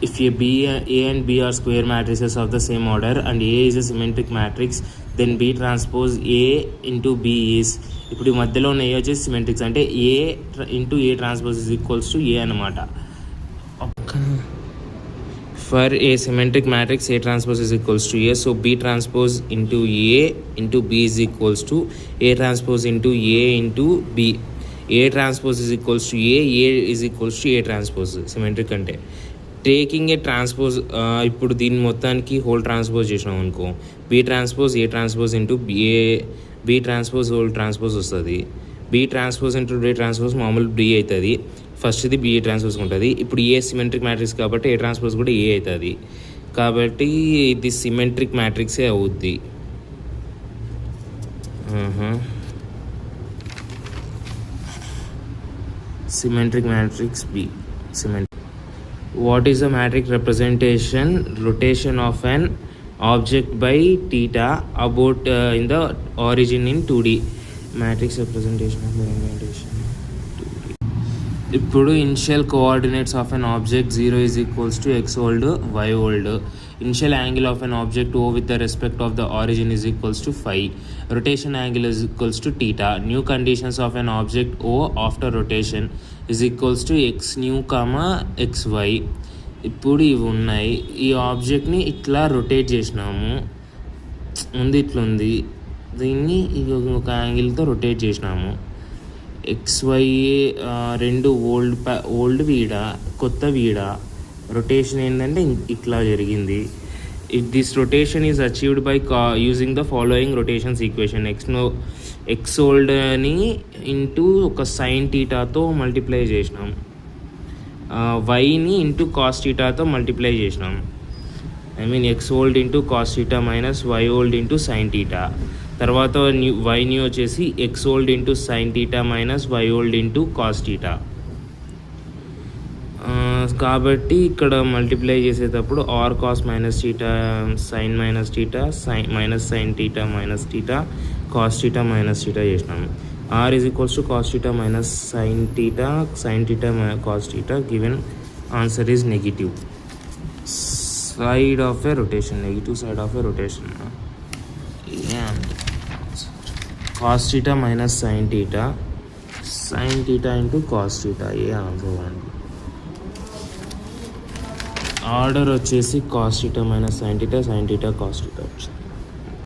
if A and B are square matrices of the same order and A is a symmetric matrix, then B transpose A into B is, ఇప్పుడు మధ్యలో ఉన్న ఏ వచ్చేసి symmetrics అంటే A into A transpose is equals to A అనమాట. For a symmetric matrix A transpose is equals to A, so B transpose into A into B is equals to A transpose into A into B. A transpose is equals to A is equals to A transpose symmetric అంటే. Taking a transpose, ఇప్పుడు దీన్ని మొత్తానికి whole transpose చేసినాం అనుకో, B transpose A transpose into B transpose whole transpose వస్తుంది. B transpose into B transpose మామూలు B అవుతుంది. ఫస్ట్ది బీ ట్రాన్స్పోజ్ ఉంటుంది. ఇప్పుడు ఏ సిమెట్రిక్ మ్యాట్రిక్స్ కాబట్టి ఏ ట్రాన్స్పోజ్ కూడా ఏ అవుతుంది. కాబట్టి ఇది సిమెట్రిక్ మ్యాట్రిక్సే అవుద్ది. Symmetric matrix B symmetric. What is the matrix representation rotation of an object by theta about in the origin in 2D? Matrix representation of the orientation 2D. ఇప్పుడు initial coordinates of an object 0 is equals to x old y old. Initial angle of an object O with the respect of the origin is equals to phi. Rotation angle is equals to theta. New conditions of an object O after rotation is equals to x new comma xy. ఇప్పుడు ఇవి ఉన్నాయి. ఈ ఆబ్జెక్ట్ని ఇట్లా rotate చేసినాము, ముందు ఇట్లా ఉంది, దీన్ని ఒక యాంగిల్తో రొటేట్ చేసినాము. XY రెండు ఓల్డ్ వీడ కొత్త వీడ రొటేషన్ ఏంటంటే ఇట్లా జరిగింది. This rotation is achieved by using the following rotations equation. X ఓల్డ్ని ఇంటూ ఒక సైన్ టీటాతో మల్టిప్లై చేసినాం, వైని ఇంటూ కాస్ టీటాతో మల్టిప్లై చేసినాం. I mean X old into cos theta minus Y old into sine theta. తర్వాత వైని వచ్చేసి X old into sine theta minus Y old into cos theta. కాబట్టి ఇక్కడ మల్టిప్లై చేసేటప్పుడు R cos minus theta sin minus theta minus sin theta minus theta cos theta minus theta చేసినాము. R is equals to cos theta minus sin theta cos theta. Given answer is negative side of a rotation, negative side of a rotation. Cos theta minus sin theta into cos theta, a answer అండి. Order వచ్చేసి cos theta minus sin theta cos theta వచ్చింది.